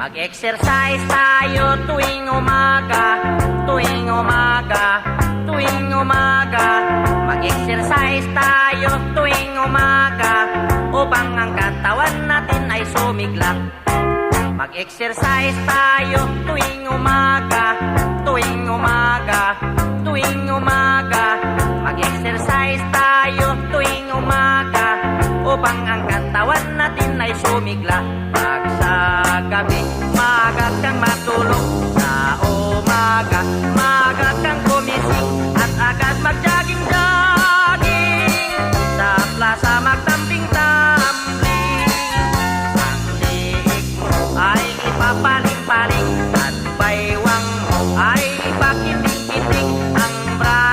Mag-exercise tayo tuwing umaga, tuwing umaga, tuwing umaga. Mag-exercise tayo tuwing umaga upang ang katawan natin ay sumigla. Mag-exercise tayo tuwing umaga, tuwing umaga, tuwing umaga. Mag-exercise tayo tuwing umaga upang ang katawan natin ay sumigla. Pag sa gabi, maaga kang matulog, sa umaga, maaga